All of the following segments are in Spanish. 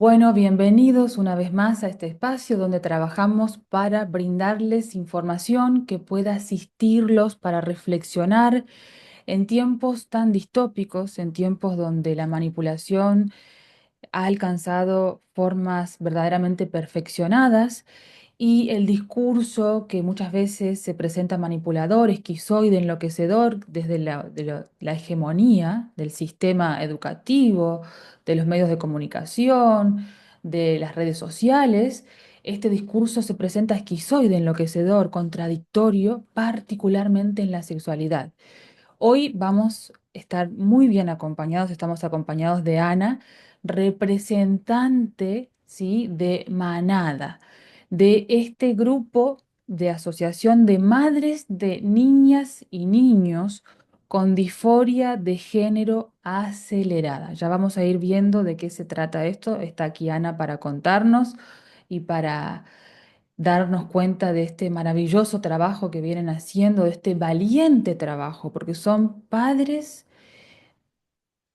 Bueno, bienvenidos una vez más a este espacio donde trabajamos para brindarles información que pueda asistirlos para reflexionar en tiempos tan distópicos, en tiempos donde la manipulación ha alcanzado formas verdaderamente perfeccionadas y el discurso que muchas veces se presenta manipulador, esquizoide, enloquecedor desde la hegemonía del sistema educativo, de los medios de comunicación, de las redes sociales, este discurso se presenta esquizoide, enloquecedor, contradictorio, particularmente en la sexualidad. Hoy vamos a estar muy bien acompañados, estamos acompañados de Ana, representante, ¿sí?, de Manada, de este grupo de asociación de madres de niñas y niños con disforia de género acelerada. Ya vamos a ir viendo de qué se trata esto. Está aquí Ana para contarnos y para darnos cuenta de este maravilloso trabajo que vienen haciendo, de este valiente trabajo, porque son padres,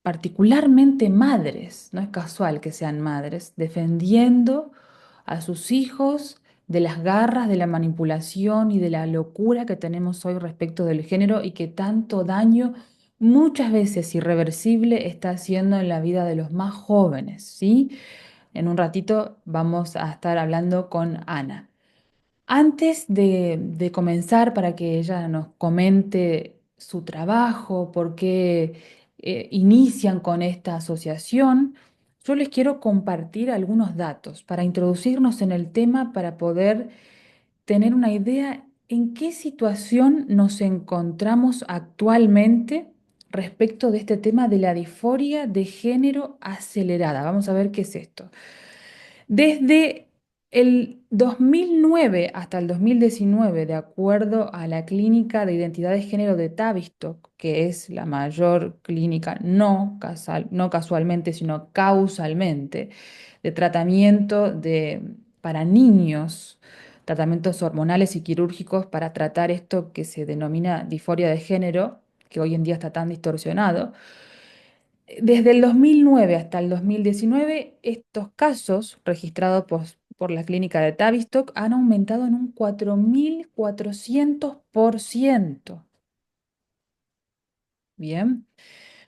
particularmente madres, no es casual que sean madres, defendiendo a sus hijos de las garras de la manipulación y de la locura que tenemos hoy respecto del género y que tanto daño, muchas veces irreversible, está haciendo en la vida de los más jóvenes, ¿sí? En un ratito vamos a estar hablando con Ana. Antes de comenzar, para que ella nos comente su trabajo, por qué inician con esta asociación, yo les quiero compartir algunos datos para introducirnos en el tema, para poder tener una idea en qué situación nos encontramos actualmente respecto de este tema de la disforia de género acelerada. Vamos a ver qué es esto. Desde el 2009 hasta el 2019, de acuerdo a la Clínica de Identidad de Género de Tavistock, que es la mayor clínica no casualmente, sino causalmente, de tratamiento para niños, tratamientos hormonales y quirúrgicos para tratar esto que se denomina disforia de género, que hoy en día está tan distorsionado. Desde el 2009 hasta el 2019, estos casos registrados por la clínica de Tavistock han aumentado en un 4400%. Bien.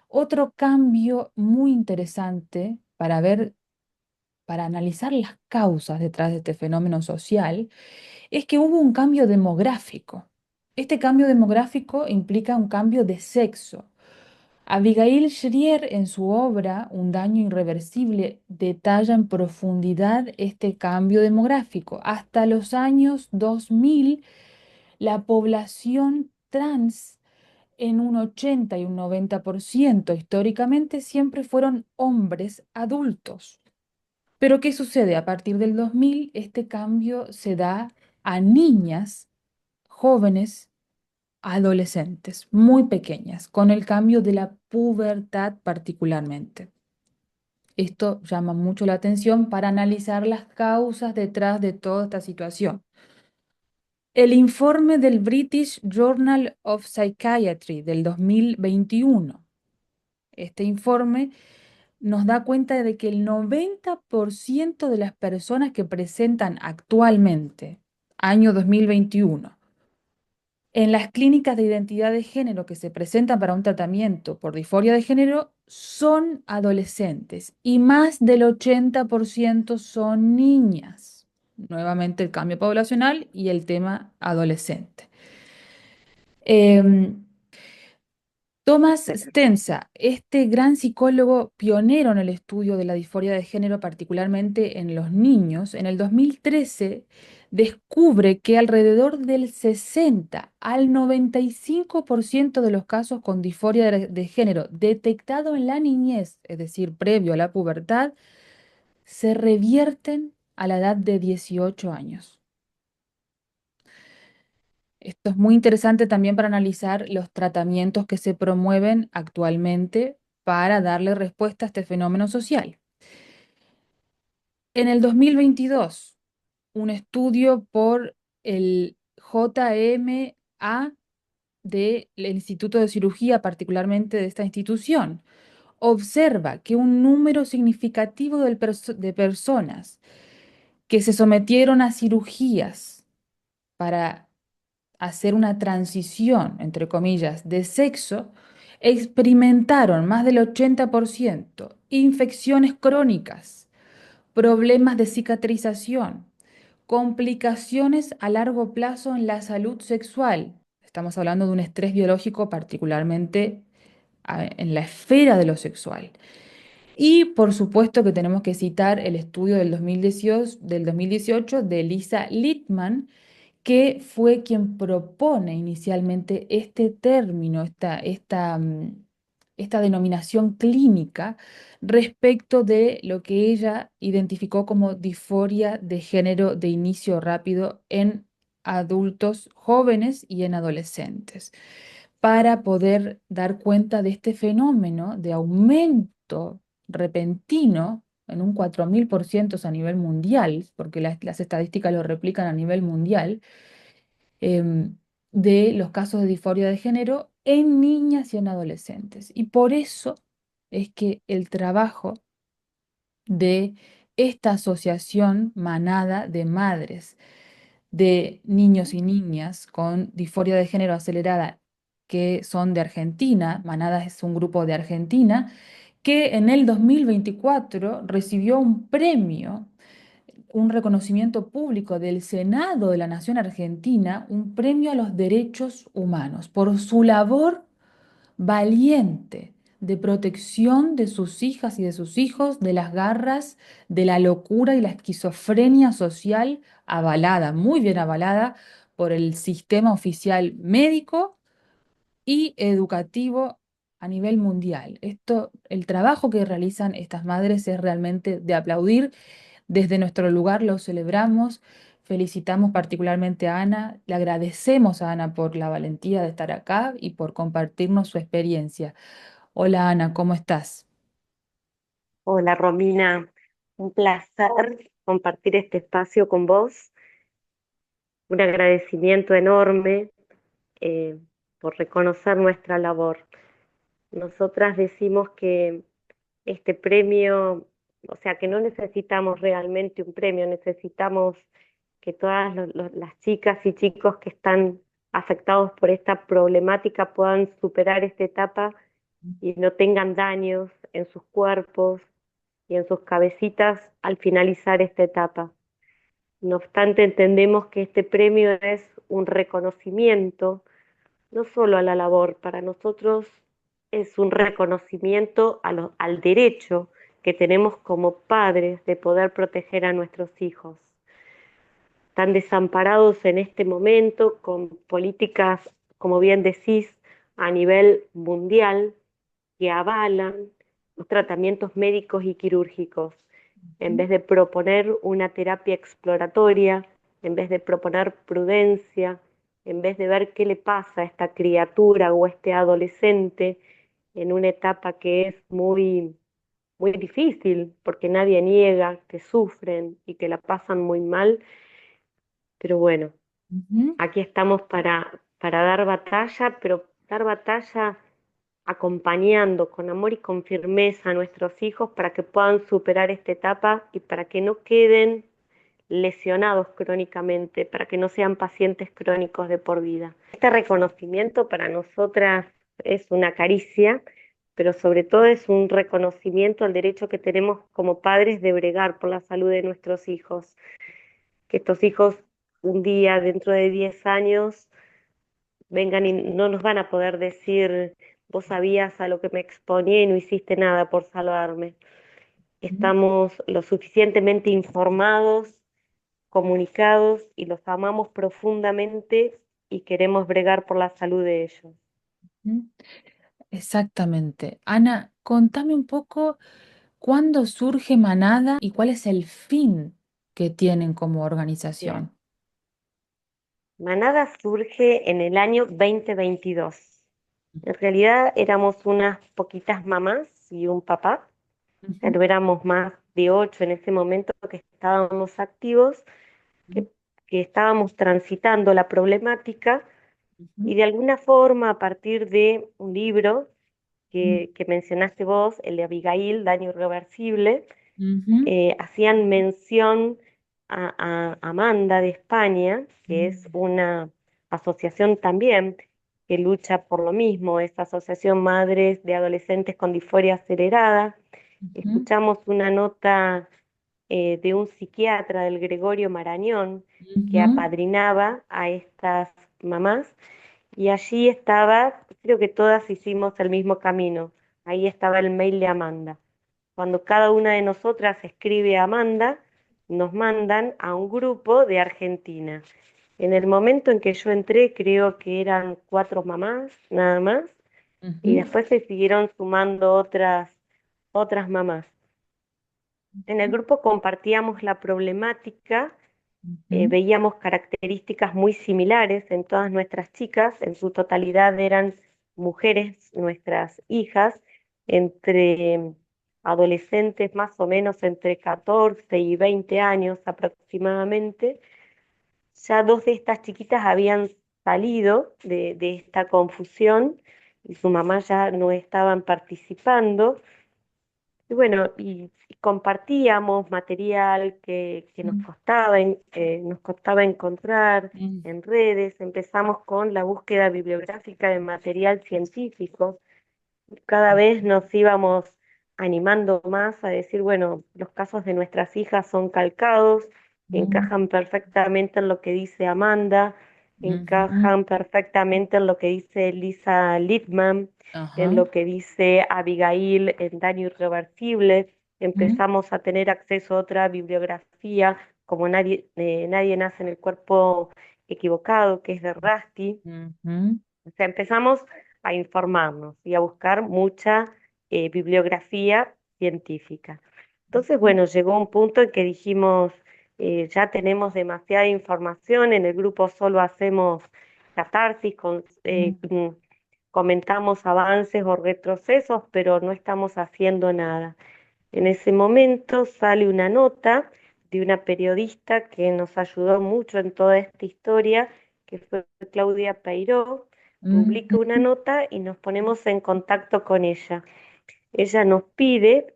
Otro cambio muy interesante para analizar las causas detrás de este fenómeno social, es que hubo un cambio demográfico. Este cambio demográfico implica un cambio de sexo. Abigail Shrier, en su obra Un daño irreversible, detalla en profundidad este cambio demográfico. Hasta los años 2000, la población trans en un 80 y un 90% históricamente siempre fueron hombres adultos. Pero ¿qué sucede? A partir del 2000, este cambio se da a niñas jóvenes, adolescentes, muy pequeñas, con el cambio de la pubertad particularmente. Esto llama mucho la atención para analizar las causas detrás de toda esta situación. El informe del British Journal of Psychiatry del 2021, este informe nos da cuenta de que el 90% de las personas que presentan actualmente, año 2021, en las clínicas de identidad de género que se presentan para un tratamiento por disforia de género son adolescentes y más del 80% son niñas. Nuevamente el cambio poblacional y el tema adolescente. Em, Thomas Stenza, este gran psicólogo pionero en el estudio de la disforia de género, particularmente en los niños, en el 2013 descubre que alrededor del 60 al 95% de los casos con disforia de género detectado en la niñez, es decir, previo a la pubertad, se revierten a la edad de 18 años. Esto es muy interesante también para analizar los tratamientos que se promueven actualmente para darle respuesta a este fenómeno social. En el 2022, un estudio por el JMA del Instituto de Cirugía, particularmente de esta institución, observa que un número significativo de personas que se sometieron a cirugías para hacer una transición, entre comillas, de sexo, experimentaron más del 80% infecciones crónicas, problemas de cicatrización, complicaciones a largo plazo en la salud sexual. Estamos hablando de un estrés biológico particularmente en la esfera de lo sexual. Y por supuesto que tenemos que citar el estudio del 2018 de Lisa Littman, que fue quien propone inicialmente este término, esta denominación clínica respecto de lo que ella identificó como disforia de género de inicio rápido en adultos jóvenes y en adolescentes, para poder dar cuenta de este fenómeno de aumento repentino en un 4000% a nivel mundial, porque las estadísticas lo replican a nivel mundial, de los casos de disforia de género en niñas y en adolescentes. Y por eso es que el trabajo de esta asociación manada de madres de niños y niñas con disforia de género acelerada que son de Argentina, Manada es un grupo de Argentina, que en el 2024 recibió un premio, un reconocimiento público del Senado de la Nación Argentina, un premio a los derechos humanos por su labor valiente de protección de sus hijas y de sus hijos de las garras de la locura y la esquizofrenia social avalada, muy bien avalada por el sistema oficial médico y educativo a nivel mundial. Esto, el trabajo que realizan estas madres es realmente de aplaudir. Desde nuestro lugar lo celebramos, felicitamos particularmente a Ana, le agradecemos a Ana por la valentía de estar acá y por compartirnos su experiencia. Hola Ana, ¿cómo estás? Hola Romina, un placer compartir este espacio con vos, un agradecimiento enorme eh, por reconocer nuestra labor. Nosotras decimos que este premio, o sea, que no necesitamos realmente un premio, necesitamos que todas las chicas y chicos que están afectados por esta problemática puedan superar esta etapa y no tengan daños en sus cuerpos y en sus cabecitas al finalizar esta etapa. No obstante, entendemos que este premio es un reconocimiento no solo a la labor, para nosotros es un reconocimiento al derecho que tenemos como padres de poder proteger a nuestros hijos. Están desamparados en este momento con políticas, como bien decís, a nivel mundial que avalan los tratamientos médicos y quirúrgicos. En vez de proponer una terapia exploratoria, en vez de proponer prudencia, en vez de ver qué le pasa a esta criatura o a este adolescente en una etapa que es muy difícil, porque nadie niega que sufren y que la pasan muy mal, pero bueno, Ujú, aquí estamos para dar batalla, pero dar batalla acompañando con amor y con firmeza a nuestros hijos para que puedan superar esta etapa y para que no queden lesionados crónicamente, para que no sean pacientes crónicos de por vida. Este reconocimiento para nosotras es una caricia, pero sobre todo es un reconocimiento al derecho que tenemos como padres de bregar por la salud de nuestros hijos. Que estos hijos un día, dentro de 10 años, vengan y no nos van a poder decir, vos sabías a lo que me exponía y no hiciste nada por salvarme. ujú, Estamos lo suficientemente informados, comunicados y los amamos profundamente y queremos bregar por la salud de ellos. ujú. Exactamente. Ana, contame un poco cuándo surge Manada y cuál es el fin que tienen como Bien. organización. Manada surge en el año 2022. En realidad éramos unas poquitas mamás y un papá, Ujú, pero éramos más de 8 en ese momento que estábamos activos, ujú, que, que estábamos transitando la problemática ujú, y de alguna forma a partir de un libro que mencionaste vos, el de Abigail, Daño Irreversible, Ujú, hacían mención a Amanda de España, que es una asociación también que lucha por lo mismo, esta Asociación Madres de Adolescentes con Disforia Acelerada. ujú, Escuchamos una nota de un psiquiatra, del Gregorio Marañón, que ujú, apadrinaba a estas mamás, y allí estaba, creo que todas hicimos el mismo camino, ahí estaba el mail de Amanda. Cuando cada una de nosotras escribe a Amanda, nos mandan a un grupo de Argentina. En el momento en que yo entré, creo que eran 4 mamás, nada más, y ujú, después se siguieron sumando otras mamás. En el grupo compartíamos la problemática, ujú, veíamos características muy similares en todas nuestras chicas, en su totalidad eran mujeres, nuestras hijas, entre adolescentes más o menos entre 14 y 20 años aproximadamente. Ya 2 de estas chiquitas habían salido de esta confusión y su mamá ya no estaban participando. Y bueno, y compartíamos material que nos costaba encontrar ujú, en redes. Empezamos con la búsqueda bibliográfica de material científico. Cada vez nos íbamos animando más a decir, bueno, los casos de nuestras hijas son calcados, ujú, encajan perfectamente en lo que dice Amanda, ujú. encajan perfectamente en lo que dice Lisa Littman, en Ajá. lo que dice Abigail en Daño Irreversible. Ujú, Empezamos a tener acceso a otra bibliografía, como Nadie nace en el cuerpo equivocado, que es de Rusty. ujú, O sea, empezamos a informarnos y a buscar mucha bibliografía científica. Entonces, bueno, llegó un punto en que dijimos, ya tenemos demasiada información, en el grupo solo hacemos catarsis, ujú, comentamos avances o retrocesos, pero no estamos haciendo nada. En ese momento sale una nota de una periodista que nos ayudó mucho en toda esta historia, que fue Claudia Peiró, publica una ujú, nota y nos ponemos en contacto con ella. Ella nos pide,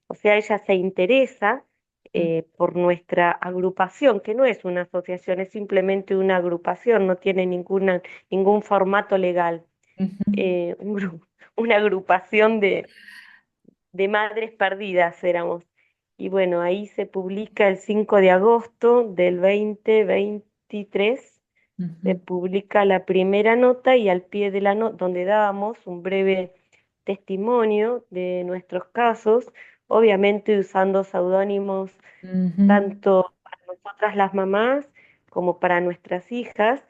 o sea, ella se interesa por nuestra agrupación, que no es una asociación, es simplemente una agrupación, no tiene ningún formato legal. ujú, Una agrupación de madres perdidas éramos. Y bueno, ahí se publica el 5 de agosto del 2023, se ujú, publica la primera nota y al pie de la nota, donde dábamos un breve testimonio de nuestros casos, obviamente usando seudónimos ujú, tanto para nosotras las mamás como para nuestras hijas,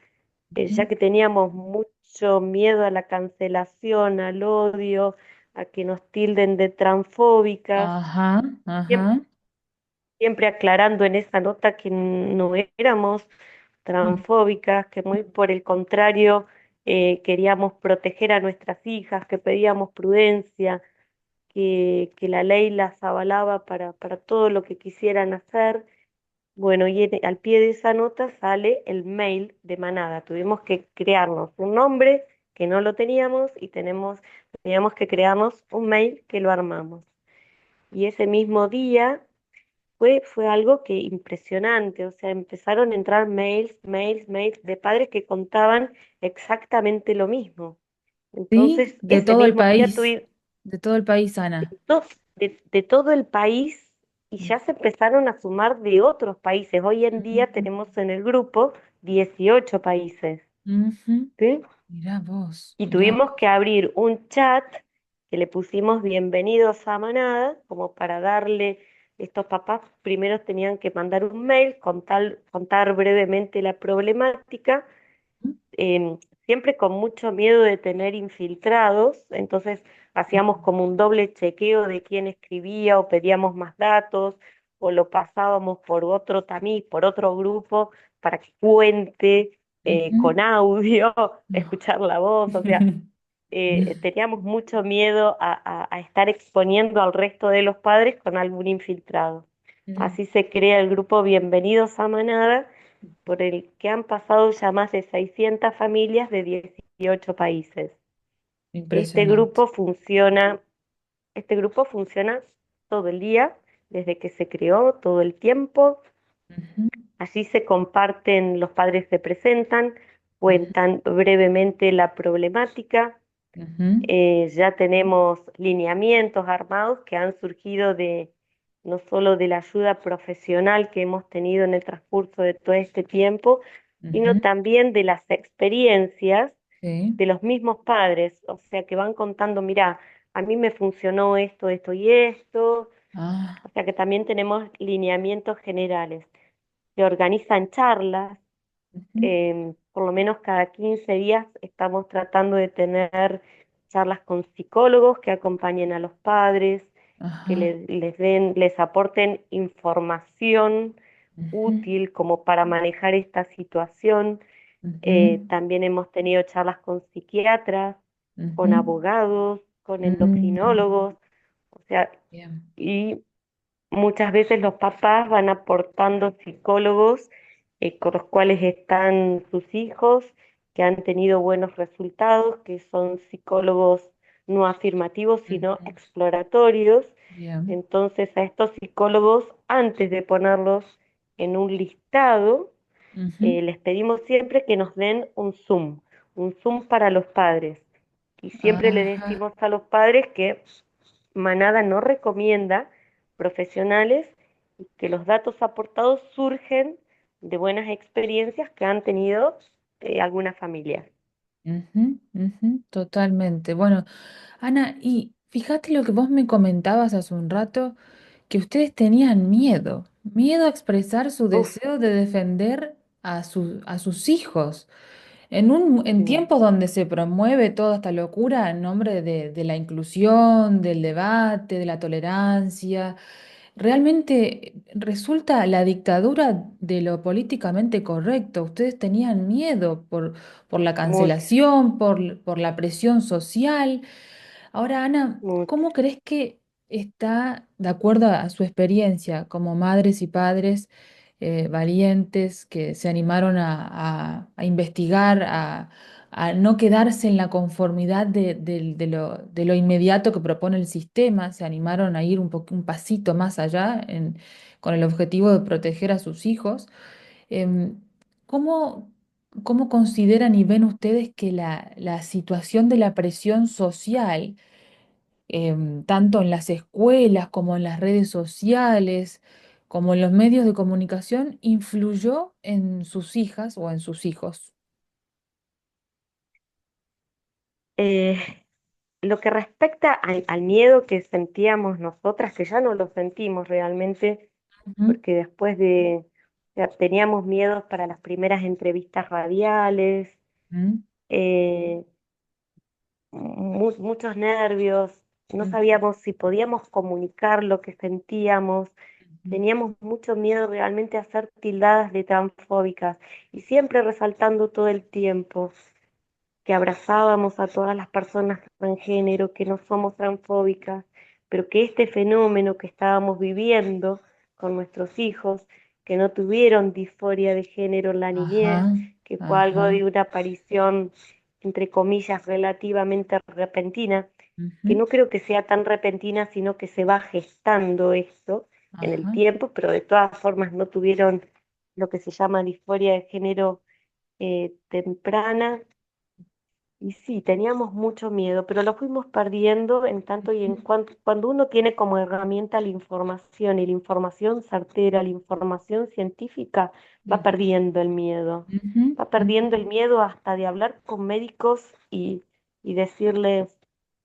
ujú. ya que teníamos mucho miedo a la cancelación, al odio, a que nos tilden de transfóbicas, Ajá, siempre, ajá. siempre aclarando en esa nota que no éramos Mm, transfóbicas, que muy por el contrario queríamos proteger a nuestras hijas, que pedíamos prudencia, que la ley las avalaba para todo lo que quisieran hacer. Bueno, y al pie de esa nota sale el mail de Manada. Tuvimos que crearnos un nombre que no lo teníamos y teníamos que crearnos un mail que lo armamos. Y ese mismo día fue algo que impresionante, o sea, empezaron a entrar mails de padres que contaban exactamente lo mismo. sí, Entonces, de ese todo el mismo día país. De todo el país, Ana. de todo el país y ya se empezaron a sumar de otros países. Hoy en día Ujú, tenemos en el grupo 18 países, ujú. ¿sí? Mirá vos, Y mirá tuvimos vos. que abrir un chat que le pusimos bienvenidos a Manada, como para darle, estos papás primero tenían que mandar un mail, contar brevemente la problemática, eh, siempre con mucho miedo de tener infiltrados, entonces hacíamos como un doble chequeo de quién escribía o pedíamos más datos o lo pasábamos por otro tamiz, por otro grupo para que cuente Ujú. con audio, escuchar la voz, o sea, teníamos mucho miedo a estar exponiendo al resto de los padres con algún infiltrado. Mm. Así se crea el grupo Bienvenidos a Manada, por el que han pasado ya más de 600 familias de 18 países. Este Impresionante. grupo funciona, este grupo funciona todo el día, desde que se creó, todo el tiempo. Ujú, Allí se comparten, los padres se presentan, ujú, cuentan brevemente la problemática. ujú, Ya tenemos lineamientos armados que han surgido de no solo de la ayuda profesional que hemos tenido en el transcurso de todo este tiempo, sino ujú. también de las experiencias Sí. de los mismos padres, o sea, que van contando, mira, a mí me funcionó esto, esto y esto, o Ah, sea que también tenemos lineamientos generales. Se organizan charlas, ujú, por lo menos cada 15 días estamos tratando de tener charlas con psicólogos que acompañen a los padres, que ajá, les den, les aporten información ujú, útil como para manejar esta situación. ujú, También hemos tenido charlas con psiquiatras, con ujú, abogados, con mm, endocrinólogos, o sea, bien. y muchas veces los papás van aportando psicólogos con los cuales están sus hijos, que han tenido buenos resultados, que son psicólogos no afirmativos, sino Ujú, exploratorios. bien. Entonces a estos psicólogos, antes de ponerlos en un listado, Ujú, les pedimos siempre que nos den un Zoom para los padres. Y siempre le ajá. decimos a los padres que Manada no recomienda profesionales y que los datos aportados surgen de buenas experiencias que han tenido alguna familia. Ujú, ujú, totalmente. Bueno, Ana, y fíjate lo que vos me comentabas hace un rato, que ustedes tenían miedo, miedo a expresar su Uf, deseo de defender a sus hijos. En sí, tiempos donde se promueve toda esta locura en nombre de la inclusión, del debate, de la tolerancia, realmente resulta la dictadura de lo políticamente correcto. Ustedes tenían miedo por la mucho, cancelación, por la presión social. Ahora, Ana, mucho. ¿cómo crees que está, de acuerdo a su experiencia como madres y padres valientes que se animaron a investigar, a no quedarse en la conformidad de lo inmediato que propone el sistema, se animaron a ir un pasito más allá con el objetivo de proteger a sus hijos? Em, ¿cómo, cómo consideran y ven ustedes que la situación de la presión social, tanto en las escuelas como en las redes sociales, como en los medios de comunicación, influyó en sus hijas o en sus hijos? Eh, lo que respecta al miedo que sentíamos nosotras, que ya no lo sentimos realmente, Ujú, porque o sea, teníamos miedos para las primeras entrevistas radiales, ujú, eh, muchos nervios, no ujú, sabíamos si podíamos comunicar lo que sentíamos, teníamos mucho miedo realmente a ser tildadas de transfóbicas y siempre resaltando todo el tiempo que abrazábamos a todas las personas transgénero, que no somos transfóbicas, pero que este fenómeno que estábamos viviendo con nuestros hijos, que no tuvieron disforia de género en la niñez, ajá, que fue algo ajá, de una aparición, entre comillas, relativamente repentina, que ujú, no creo que sea tan repentina, sino que se va gestando esto en el ajá, tiempo, pero de todas formas no tuvieron lo que se llama disforia de género temprana, y sí, teníamos mucho miedo, pero lo fuimos perdiendo en tanto y en cuanto, cuando uno tiene como herramienta la información y la información certera, la información científica, va ujú, perdiendo el miedo. ujú, Va ujú. perdiendo el miedo hasta de hablar con médicos y decirles,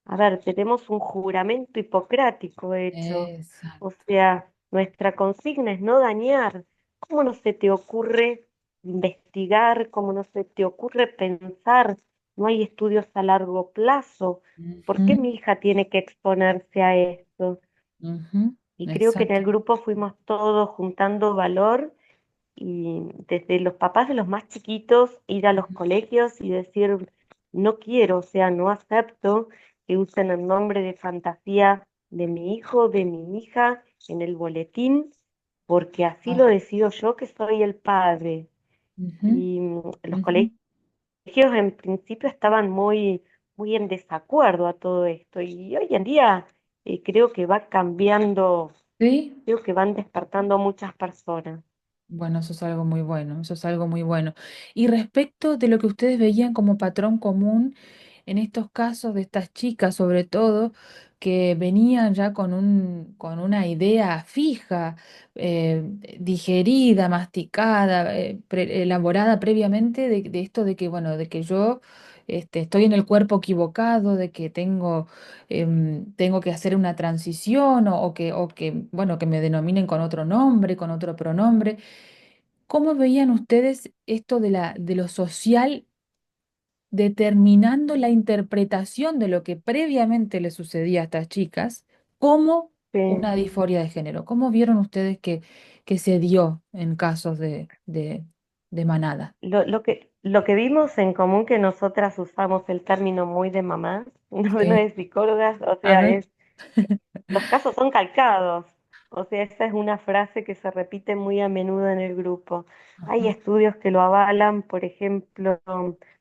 a ver, tenemos un juramento hipocrático hecho. O Exacto. sea, nuestra consigna es no dañar. ¿Cómo no se te ocurre investigar? ¿Cómo no se te ocurre pensar? No hay estudios a largo plazo. ¿Por qué Ujú, mi hija tiene que exponerse a esto? ujú, Y creo que en exacto. el grupo fuimos todos juntando valor y desde los papás de los más chiquitos ir a los Ujú. colegios y decir, no quiero, o sea, no acepto que usen el nombre de fantasía de mi hijo, de mi hija en el boletín, porque así lo Ah, decido yo que soy el padre. ujú, Y los ujú, colegios en principio estaban muy muy en desacuerdo a todo esto. Y hoy en día creo que va cambiando, ¿Sí? creo que van despertando muchas personas. Bueno, eso es algo muy bueno, eso es algo muy bueno. Y respecto de lo que ustedes veían como patrón común en estos casos de estas chicas, sobre todo, que venían ya con una idea fija, digerida, masticada, elaborada previamente de esto de que, bueno, de que yo estoy en el cuerpo equivocado, de que tengo que hacer una transición bueno, que me denominen con otro nombre, con otro pronombre. ¿Cómo veían ustedes esto de lo social determinando la interpretación de lo que previamente le sucedía a estas chicas como Sí. una disforia de género? ¿Cómo vieron ustedes que se dio en casos de manada? Lo que vimos en común que nosotras usamos el término muy de mamás, no Sí. de psicólogas, o A sea, ver. los casos son calcados. O sea, esa es una frase que se repite muy a menudo en el grupo. Hay Ajá, estudios que lo avalan, por ejemplo,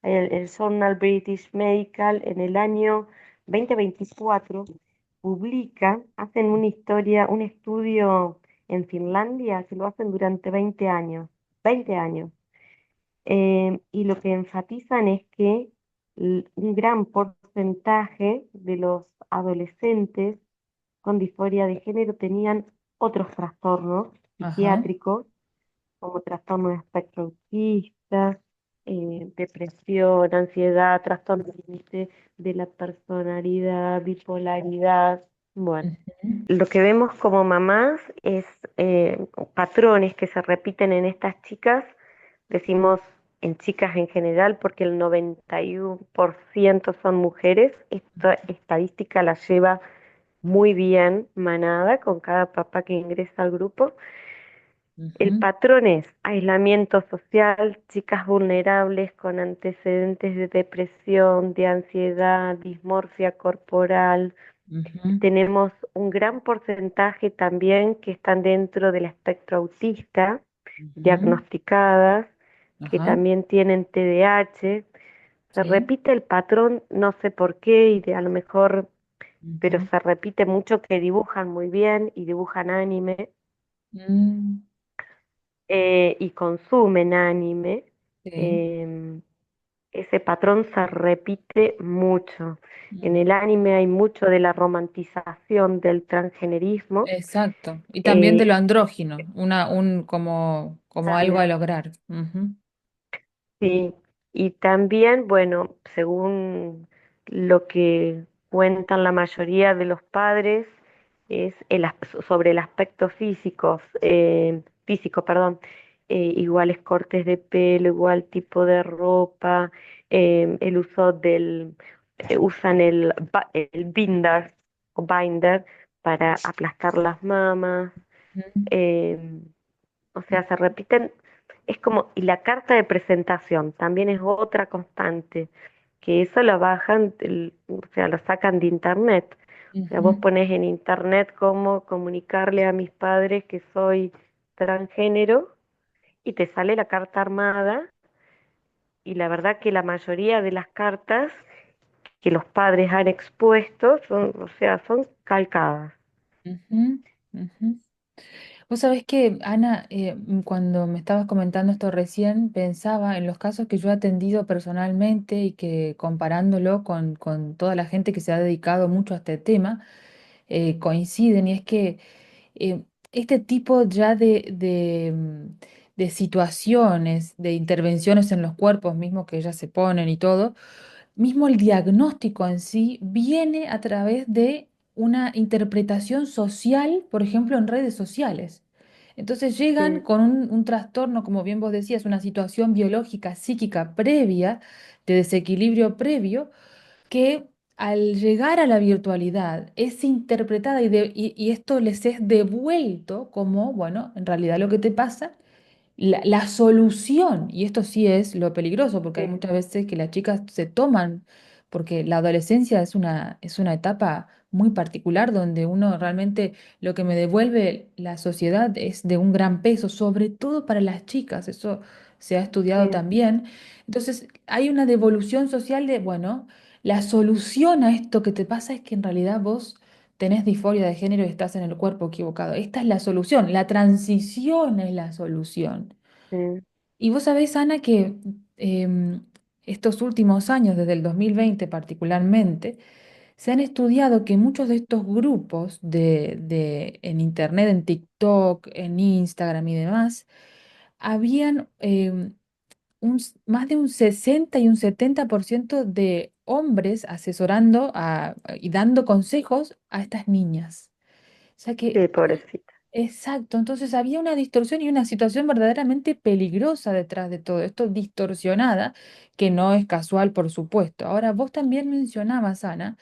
el Journal British Medical en el año 2024 publica, hacen una historia, un estudio en Finlandia que lo hacen durante 20 años. 20 años. Y lo que enfatizan es que un gran porcentaje de los adolescentes con disforia de género tenían otros trastornos ajá, psiquiátricos, como trastorno de espectro autista, depresión, ansiedad, trastorno límite de la personalidad, bipolaridad. Bueno, ujú, lo que vemos como mamás es patrones que se repiten en estas chicas, decimos en chicas en general porque el 91% son mujeres. Esta estadística la lleva muy bien manada con cada papá que ingresa al grupo. El ujú, patrón es aislamiento social, chicas vulnerables con antecedentes de depresión, de ansiedad, dismorfia corporal. ujú, Tenemos un gran porcentaje también que están dentro del espectro autista, ujú, diagnosticadas, que ajá, también tienen TDAH. Se sí, repite el patrón, no sé por qué, a lo mejor, pero ujú, se repite mucho que dibujan muy bien y dibujan anime mm, y consumen anime. sí, em, Ese patrón se repite mucho. En mm, el anime hay mucho de la romantización del transgenerismo. exacto. Y también de lo eh, andrógino, como algo a También. lograr. Ujú, Sí, y también, bueno, según lo que cuentan la mayoría de los padres, es sobre el aspecto físico, perdón, iguales cortes de pelo, igual tipo de ropa, el uso usan el binder o binder para aplastar las mamas, ujú, eh, o sea, se repiten, es como, y la carta de presentación también es otra constante, que eso lo bajan, o sea, lo sacan de internet. O sea, vos ujú, pones en internet cómo comunicarle a mis padres que soy transgénero y te sale la carta armada, y la verdad que la mayoría de las cartas que los padres han expuesto son, o sea, son calcadas. ujú, ujú. Vos sabés que, Ana, cuando me estabas comentando esto recién, pensaba en los casos que yo he atendido personalmente y que comparándolo con toda la gente que se ha dedicado mucho a este tema, coinciden, y es que este tipo ya de situaciones, de intervenciones en los cuerpos mismos que ellas se ponen y todo, mismo el diagnóstico en sí viene a través de una interpretación social, por ejemplo, en redes sociales. Entonces llegan Sí, con un trastorno, como bien vos decías, una situación biológica, psíquica previa, de desequilibrio previo, que al llegar a la virtualidad es interpretada y esto les es devuelto como, bueno, en realidad lo que te pasa la solución, y esto sí es lo peligroso, porque hay sí, muchas veces que las chicas se toman, porque la adolescencia es una etapa muy particular donde uno realmente lo que me devuelve la sociedad es de un gran peso, sobre todo para las chicas, eso se ha estudiado sí, también. Entonces, hay una devolución social de, bueno, la solución a esto que te pasa es que en realidad vos tenés disforia de género y estás en el cuerpo equivocado. Esta es la solución, la transición es la solución. sí, Y vos sabés, Ana, que estos últimos años, desde el 2020 particularmente, se han estudiado que muchos de estos grupos en Internet, en TikTok, en Instagram y demás, habían más de un 60 y un 70% de hombres asesorando y dando consejos a estas niñas. O sea que, sí, pobrecita. exacto, entonces había una distorsión y una situación verdaderamente peligrosa detrás de todo esto, distorsionada, que no es casual, por supuesto. Ahora, vos también mencionabas, Ana,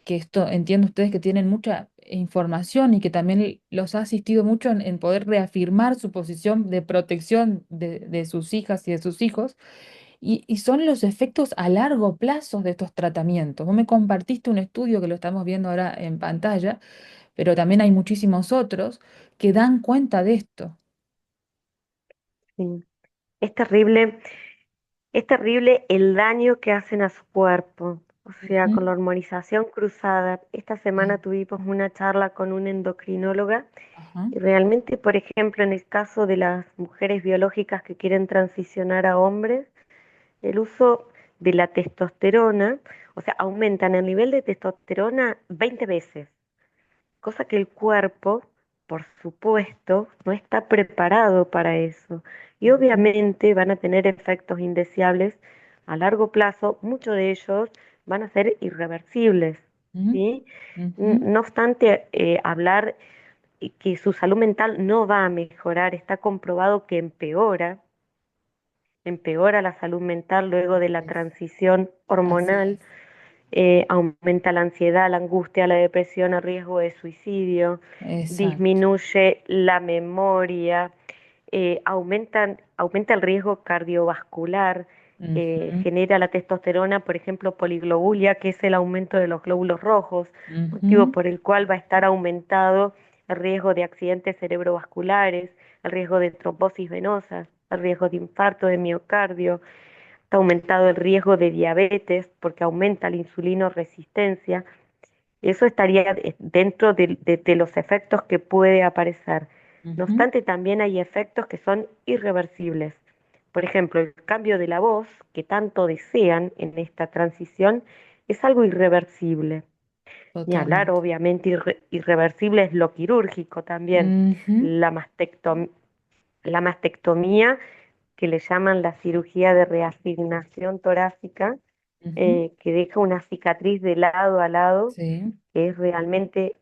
que esto entiendo ustedes que tienen mucha información y que también los ha asistido mucho en poder reafirmar su posición de protección de sus hijas y de sus hijos, y son los efectos a largo plazo de estos tratamientos. Vos me compartiste un estudio que lo estamos viendo ahora en pantalla, pero también hay muchísimos otros que dan cuenta de esto. Sí. Es terrible, es terrible el daño que hacen a su cuerpo. O sea, Ujú, con la hormonización cruzada. Esta semana sí, tuvimos una charla con una endocrinóloga ajá, y realmente, por ejemplo, en el caso de las mujeres biológicas que quieren transicionar a hombres, el uso de la testosterona, o sea, aumentan el nivel de testosterona 20 veces, cosa que el cuerpo, por supuesto, no está preparado para eso. Y ujú, obviamente van a tener efectos indeseables a largo plazo, muchos de ellos van a ser irreversibles, ujú, ¿sí? ujú, No obstante, hablar que su salud mental no va a mejorar, está comprobado que empeora la salud mental luego de la transición así hormonal, es, aumenta la ansiedad, la angustia, la depresión, el riesgo de suicidio, exacto. disminuye la memoria, aumenta el riesgo cardiovascular, Ujú, genera la testosterona, por ejemplo, poliglobulia, que es el aumento de los glóbulos rojos, motivo ujú, por el cual va a estar aumentado el riesgo de accidentes cerebrovasculares, el riesgo de trombosis venosas, el riesgo de infarto de miocardio, está aumentado el riesgo de diabetes porque aumenta la insulinoresistencia. Eso estaría dentro de los efectos que puede aparecer. No ujú, obstante, también hay efectos que son irreversibles. Por ejemplo, el cambio de la voz que tanto desean en esta transición es algo irreversible. Ni hablar, totalmente. obviamente, irreversible es lo quirúrgico también. Ujú, La mastectomía, la mastectomía, que le llaman la cirugía de reasignación torácica, ujú, que deja una cicatriz de lado a lado, sí, que es realmente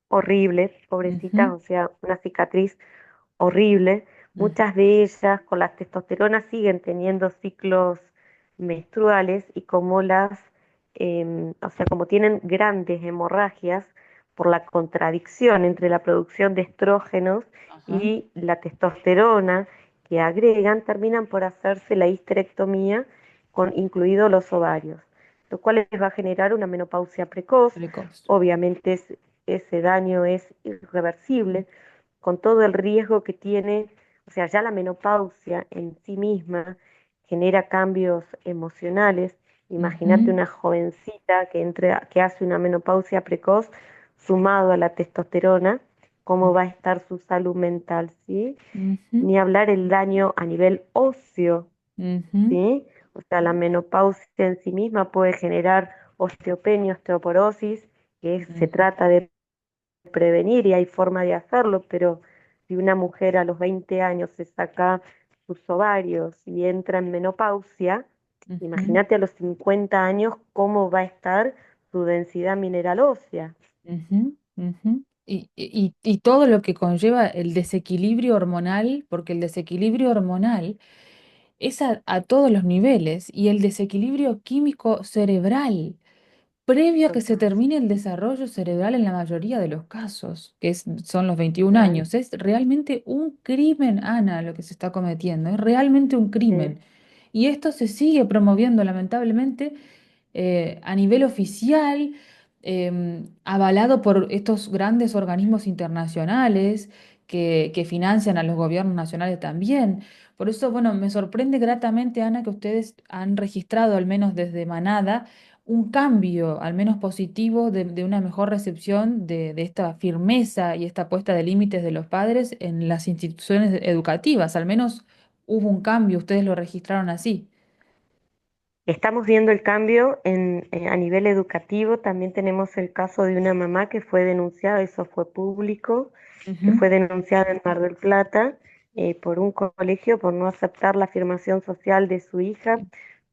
horrible, pobrecitas, ujú, o sea, una cicatriz horrible. ujú, Muchas de ellas con la testosterona siguen teniendo ciclos menstruales y como o sea, como tienen grandes hemorragias por la contradicción entre la producción de estrógenos ajá, y la testosterona que agregan, terminan por hacerse la histerectomía con incluidos los ovarios, lo cual les va a generar una menopausia precoz. precoz. Obviamente ese daño es irreversible, con todo el riesgo que tiene, o sea, ya la menopausia en sí misma genera cambios emocionales. Imagínate Ujú, una jovencita que hace una menopausia precoz sumado a la testosterona, cómo va a estar su salud mental, ¿sí? ujú, Ni hablar el daño a nivel óseo, ujú, ¿sí? O sea, la menopausia en sí misma puede generar osteopenia, osteoporosis, se ujú, trata de prevenir y hay forma de hacerlo, pero si una mujer a los 20 años se saca sus ovarios y entra en menopausia, ujú, imagínate a los 50 años cómo va a estar su densidad mineral ósea. ujú, ujú. Y todo lo que conlleva el desequilibrio hormonal, porque el desequilibrio hormonal es a todos los niveles, y el desequilibrio químico cerebral, previo a que se Total. termine el desarrollo cerebral en la mayoría de los casos, son los 21 Real. años. Es realmente un crimen, Ana, lo que se está cometiendo, es realmente un crimen. Sí, Y esto se sigue promoviendo, lamentablemente, a nivel oficial, avalado por estos grandes organismos internacionales que financian a los gobiernos nacionales también. Por eso, bueno, me sorprende gratamente, Ana, que ustedes han registrado, al menos desde Manada, un cambio, al menos positivo, de una mejor recepción de esta firmeza y esta puesta de límites de los padres en las instituciones educativas. Al menos hubo un cambio, ustedes lo registraron así. Estamos viendo el cambio a nivel educativo. También tenemos el caso de una mamá que fue denunciada, eso fue público, que Ujú, fue denunciada en Mar del Plata por un colegio por no aceptar la afirmación social de su hija.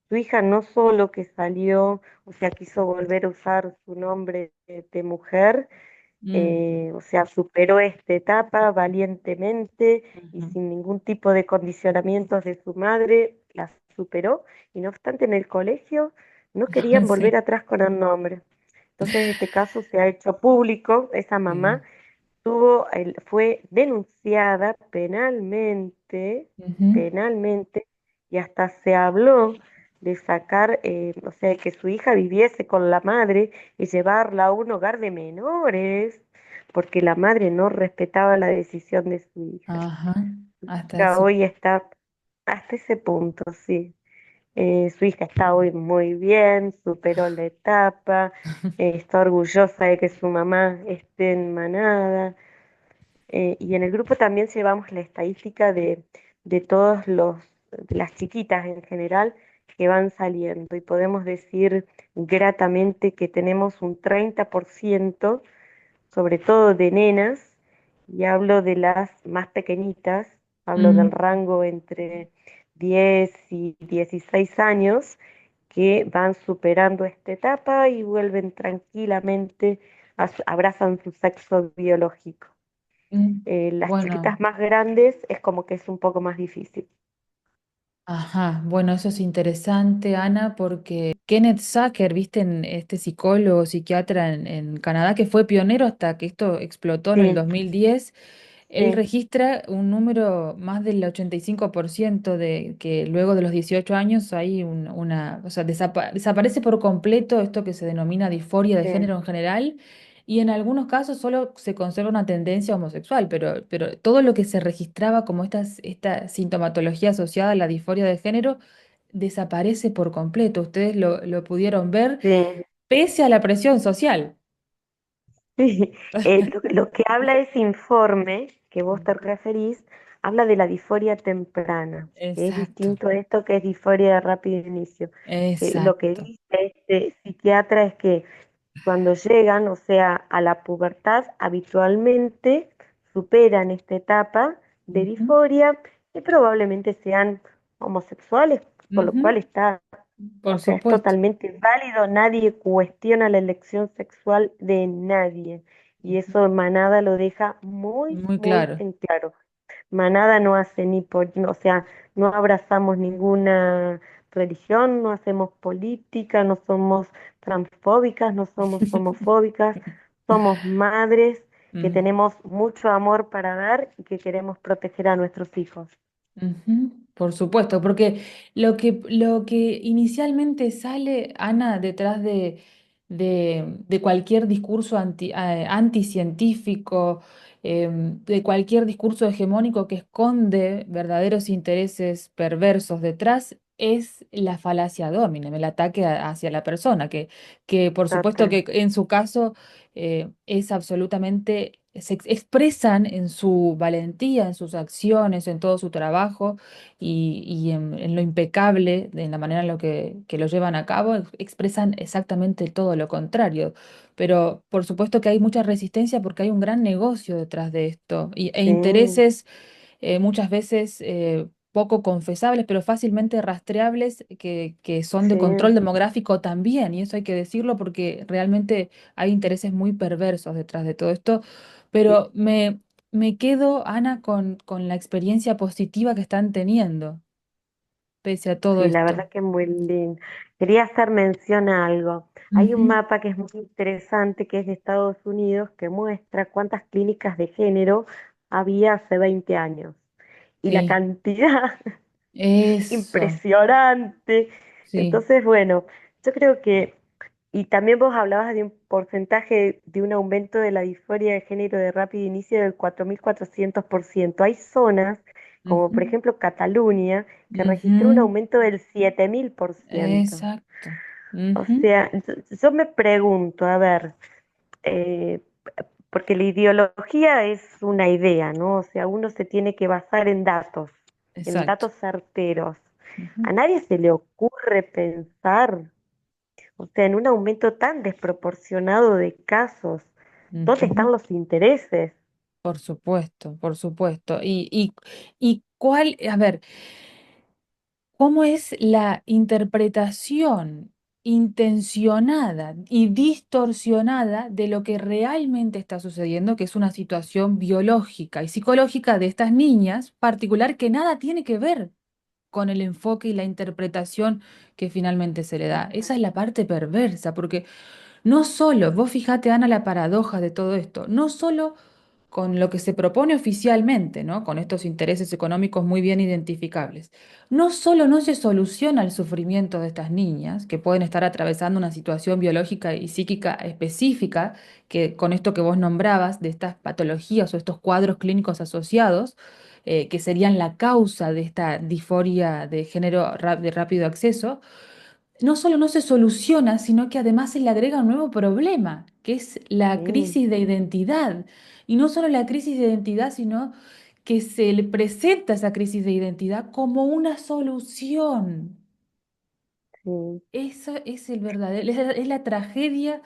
Su hija no solo que salió, o sea, quiso volver a usar su nombre de mujer, mm, o sea, superó esta etapa valientemente y ujú. sin ningún tipo de condicionamientos de su madre, la superó y no obstante en el colegio no querían volver Sí, atrás con el nombre. Entonces este caso se ha hecho público, esa mamá sí. fue denunciada penalmente, Ujú. penalmente, y hasta se habló de sacar, o sea, que su hija viviese con la madre y llevarla a un hogar de menores, porque la madre no respetaba la decisión de su hija. Ajá, Su hasta hija ese. hoy está hasta ese punto, sí. Su hija está hoy muy bien, superó la etapa, está orgullosa de que su mamá esté en manada. Y en el grupo también llevamos la estadística de de las chiquitas en general que van saliendo y podemos decir gratamente que tenemos un 30%, sobre todo de nenas, y hablo de las más pequeñitas, hablo del Mm, rango entre 10 y 16 años, que van superando esta etapa y vuelven tranquilamente, abrazan su sexo biológico. mm. Las Bueno. chiquitas más grandes es como que es un poco más difícil. Ajá, bueno, eso es interesante, Ana, porque Kenneth Sacker, viste, este psicólogo, psiquiatra en Canadá, que fue pionero hasta que esto explotó en el Sí, 2010, él sí, registra un número más del 85% de que luego de los 18 años hay o sea, desaparece por completo esto que se denomina disforia de sí, género en general. Y en algunos casos solo se conserva una tendencia homosexual, pero todo lo que se registraba como esta sintomatología asociada a la disforia de género desaparece por completo. Ustedes lo pudieron ver sí, pese a la presión social. sí. Lo que habla ese informe que vos te referís, habla de la disforia temprana, que es Exacto, distinto a esto que es disforia de rápido inicio. Lo que exacto. dice este psiquiatra es que cuando llegan, o sea, a la pubertad, habitualmente superan esta etapa de Ujú, disforia y probablemente sean homosexuales, con lo cual ujú. está, o Por sea, es supuesto, totalmente válido, nadie cuestiona la elección sexual de nadie. Y ujú, eso Manada lo deja muy, muy muy claro. en claro. Manada no hace ni por, no, o sea, no abrazamos ninguna religión, no hacemos política, no somos transfóbicas, no somos homofóbicas, somos madres que Mm. tenemos mucho amor para dar y que queremos proteger a nuestros hijos. Ujú, por supuesto, porque lo que inicialmente sale, Ana, detrás de cualquier discurso anticientífico, de cualquier discurso hegemónico que esconde verdaderos intereses perversos detrás, es la falacia dominem, el ataque hacia la persona, que por supuesto Total. que en su caso es absolutamente expresan en su valentía, en sus acciones, en todo su trabajo y en lo impecable, en la manera en lo que lo llevan a cabo, expresan exactamente todo lo contrario. Pero por supuesto que hay mucha resistencia porque hay un gran negocio detrás de esto e Sí, intereses muchas veces poco confesables, pero fácilmente rastreables, que son de sí, control demográfico también, y eso hay que decirlo porque realmente hay intereses muy perversos detrás de todo esto, sí, pero me quedo, Ana, con la experiencia positiva que están teniendo, pese a todo sí, la esto. verdad que es muy lindo. Quería hacer mención a algo. Hay un Ujú. mapa que es muy interesante, que es de Estados Unidos, que muestra cuántas clínicas de género había hace 20 años. Y la Sí, cantidad eso, impresionante. sí. Entonces, bueno, yo creo que, y también vos hablabas de un porcentaje de un aumento de la disforia de género de rápido inicio del 4.400%. Hay zonas, como por Ujú, ejemplo Cataluña, que registró un ujú. aumento del 7.000%. Exacto. O Ujú. sea, yo me pregunto, a ver, eh, porque la ideología es una idea, ¿no? O sea, uno se tiene que basar en Exacto. datos certeros. Ujú, A nadie se le ocurre pensar, o sea, en un aumento tan desproporcionado de casos, ¿dónde ujú. están los intereses? Por supuesto, por supuesto. Y cuál, a ver, ¿cómo es la interpretación intencionada y distorsionada de lo que realmente está sucediendo, que es una situación biológica y psicológica de estas niñas, particular que nada tiene que ver con el enfoque y la interpretación que finalmente se le da? Esa es la parte perversa, porque no solo, vos fíjate, Ana, la paradoja de todo esto, no solo con lo que se propone oficialmente, ¿no? Con estos intereses económicos muy bien identificables. No solo no se soluciona el sufrimiento de estas niñas, que pueden estar atravesando una situación biológica y psíquica específica, que con esto que vos nombrabas, de estas patologías o estos cuadros clínicos asociados, que serían la causa de esta disforia de género de rápido acceso, no solo no se soluciona, sino que además se le agrega un nuevo problema, que es la Sí, crisis de identidad. Y no solo la crisis de identidad, sino que se le presenta esa crisis de identidad como una solución. sí, Esa es el verdadero, es la tragedia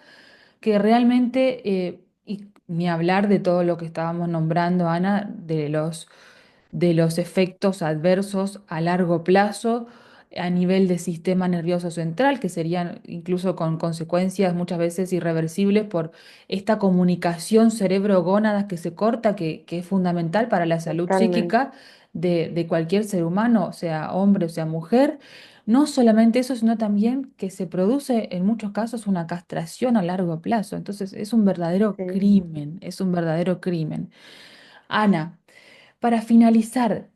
que realmente, y ni hablar de todo lo que estábamos nombrando, Ana, de los efectos adversos a largo plazo a nivel del sistema nervioso central, que serían incluso con consecuencias muchas veces irreversibles por esta comunicación cerebro-gónadas que se corta, que es fundamental para la salud totalmente. psíquica de cualquier ser humano, sea hombre o sea mujer. No solamente eso, sino también que se produce en muchos casos una castración a largo plazo. Entonces es un verdadero Sí. crimen, es un verdadero crimen. Ana, para finalizar,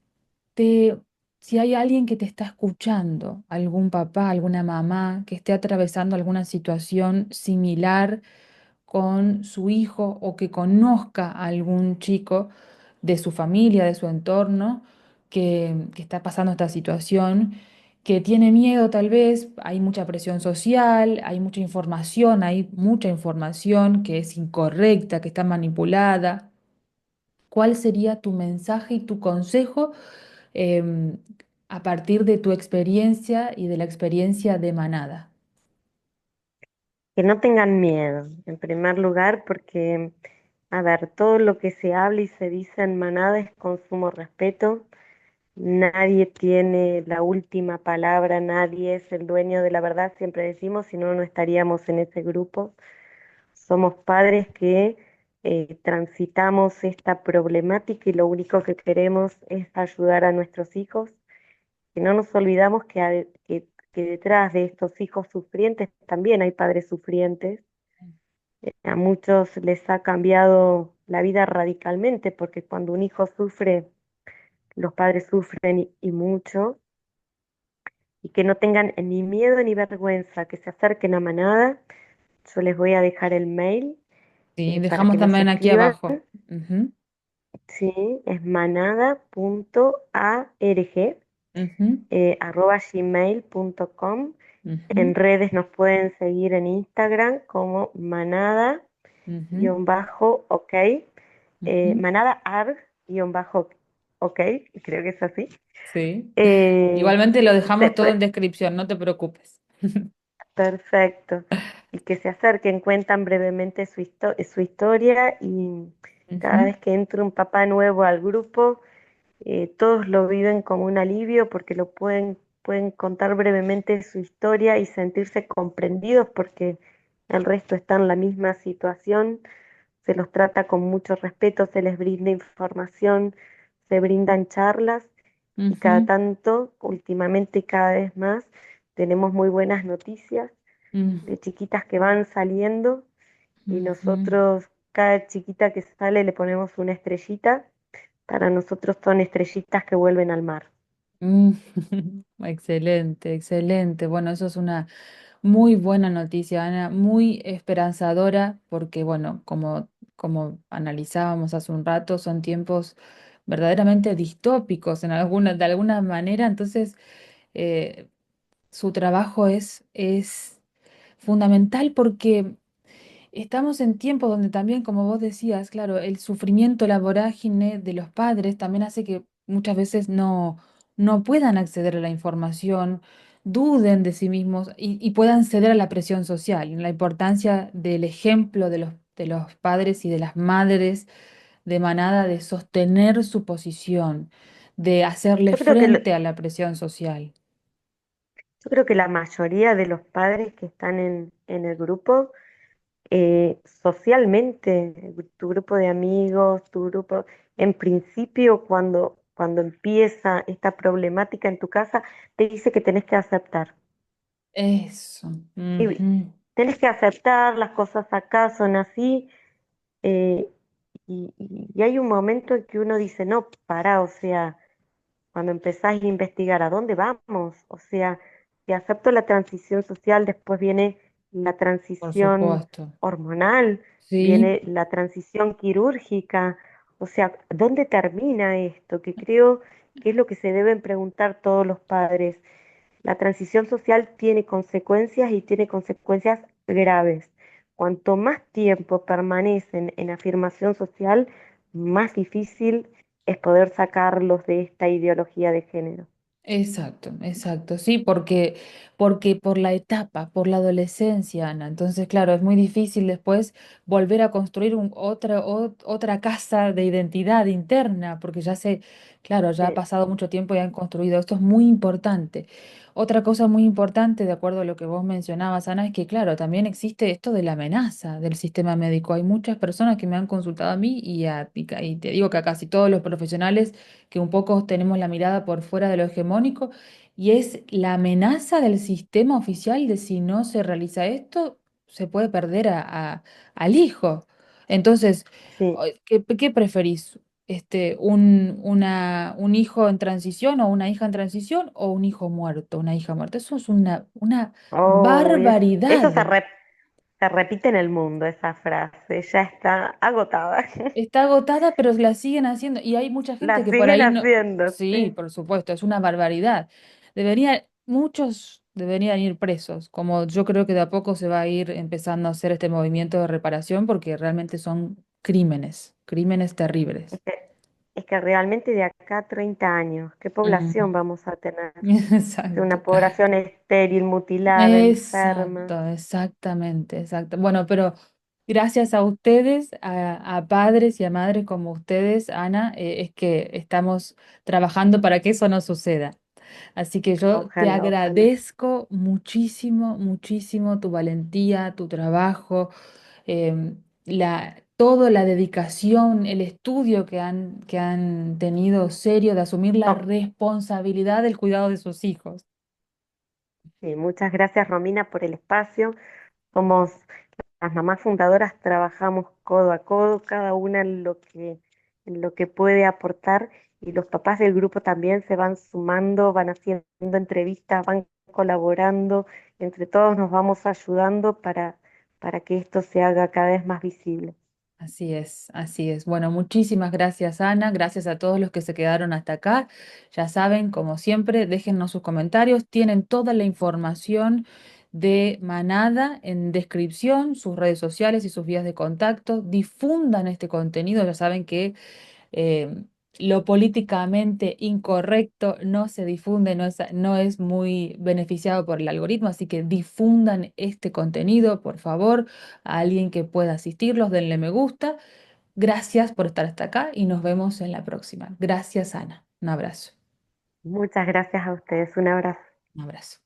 te, si hay alguien que te está escuchando, algún papá, alguna mamá que esté atravesando alguna situación similar con su hijo o que conozca a algún chico de su familia, de su entorno, que está pasando esta situación, que tiene miedo tal vez, hay mucha presión social, hay mucha información que es incorrecta, que está manipulada. ¿Cuál sería tu mensaje y tu consejo em, a partir de tu experiencia y de la experiencia de manada? Que no tengan miedo, en primer lugar, porque, a ver, todo lo que se habla y se dice en manada es con sumo respeto. Nadie tiene la última palabra, nadie es el dueño de la verdad, siempre decimos, si no, no estaríamos en ese grupo. Somos padres que transitamos esta problemática y lo único que queremos es ayudar a nuestros hijos. Que no nos olvidamos que detrás de estos hijos sufrientes también hay padres sufrientes. A muchos les ha cambiado la vida radicalmente porque cuando un hijo sufre, los padres sufren y mucho, y que no tengan ni miedo ni vergüenza, que se acerquen a Manada. Yo les voy a dejar el mail Sí, para dejamos que nos también aquí escriban. abajo. Ujú, Sí, es manada.arg, ujú, @gmail.com. ujú, En redes nos pueden seguir en Instagram como ujú, manada-ok, ujú. manada-arg-ok, creo que es así. Sí. Eh, Igualmente lo dejamos todo Después, en descripción, no te preocupes. perfecto. Y que se acerquen, cuentan brevemente su historia y cada Ujú, vez que entra un papá nuevo al grupo, todos lo viven como un alivio porque pueden contar brevemente su historia y sentirse comprendidos porque el resto está en la misma situación. Se los trata con mucho respeto, se les brinda información, se brindan charlas y cada ujú, tanto, últimamente y cada vez más, tenemos muy buenas noticias mm, de chiquitas que van saliendo y ujú, nosotros, cada chiquita que sale le ponemos una estrellita. Para nosotros son estrellitas que vuelven al mar. mm. Excelente, excelente. Bueno, eso es una muy buena noticia, Ana, muy esperanzadora, porque bueno, como analizábamos hace un rato, son tiempos verdaderamente distópicos de alguna manera, entonces su trabajo es fundamental porque estamos en tiempos donde también, como vos decías, claro, el sufrimiento, la vorágine de los padres también hace que muchas veces no puedan acceder a la información, duden de sí mismos y puedan ceder a la presión social. La importancia del ejemplo de los padres y de las madres de manada de sostener su posición, de hacerle Yo creo que, frente a la presión social. yo creo que la mayoría de los padres que están en el grupo, socialmente, tu grupo de amigos, tu grupo, en principio, cuando empieza esta problemática en tu casa, te dice que tenés que aceptar. Eso. Y Ujú. tenés que aceptar, las cosas acá son así. eh, y hay un momento en que uno dice, no, para, o sea, cuando empezás a investigar a dónde vamos, o sea, si acepto la transición social, después viene la Por transición supuesto. hormonal, Sí, viene la transición quirúrgica, o sea, ¿dónde termina esto? Que creo que es lo que se deben preguntar todos los padres. La transición social tiene consecuencias y tiene consecuencias graves. Cuanto más tiempo permanecen en afirmación social, más difícil es poder sacarlos de esta ideología de género. exacto, exacto, sí, porque por la etapa, por la adolescencia, Ana. Entonces, claro, es muy difícil después volver a construir otra casa de identidad interna, porque claro, ya ha Sí, pasado mucho tiempo y han construido. Esto es muy importante. Otra cosa muy importante, de acuerdo a lo que vos mencionabas, Ana, es que, claro, también existe esto de la amenaza del sistema médico. Hay muchas personas que me han consultado a mí y te digo que a casi todos los profesionales que un poco tenemos la mirada por fuera de lo hegemónico, y es la amenaza del sistema oficial de si no se realiza esto, se puede perder al hijo. Entonces, sí. ¿qué preferís? Un hijo en transición o una hija en transición o un hijo muerto, una hija muerta. Eso es una Oh, eso barbaridad. se repite en el mundo, esa frase, ya está agotada. Está agotada, pero la siguen haciendo. Y hay mucha gente La que por siguen ahí no. haciendo, Sí, sí. por supuesto, es una barbaridad. Muchos deberían ir presos, como yo creo que de a poco se va a ir empezando a hacer este movimiento de reparación porque realmente son crímenes, crímenes Es terribles. que, es que realmente de acá a 30 años, ¿qué población Mm. vamos a tener? Exacto. Una población estéril, mutilada, enferma. Exacto, exactamente, exacto. Bueno, pero gracias a ustedes, a padres y a madres como ustedes, Ana, es que estamos trabajando para que eso no suceda. Así que yo te Ojalá, ojalá. agradezco muchísimo, muchísimo tu valentía, tu trabajo, toda la dedicación, el estudio que han tenido serio de asumir la No, responsabilidad del cuidado de sus hijos. sí, muchas gracias, Romina, por el espacio. Somos las mamás fundadoras, trabajamos codo a codo, cada una en lo que puede aportar, y los papás del grupo también se van sumando, van haciendo entrevistas, van colaborando, entre todos nos vamos ayudando para que esto se haga cada vez más visible. Así es, así es. Bueno, muchísimas gracias, Ana. Gracias a todos los que se quedaron hasta acá. Ya saben, como siempre, déjennos sus comentarios. Tienen toda la información de Manada en descripción, sus redes sociales y sus vías de contacto. Difundan este contenido. Ya saben que eh, lo políticamente incorrecto no se difunde, no es muy beneficiado por el algoritmo, así que difundan este contenido, por favor, a alguien que pueda asistirlos, denle me gusta. Gracias por estar hasta acá y nos vemos en la próxima. Gracias, Ana. Un abrazo. Muchas gracias a ustedes, un abrazo. Un abrazo.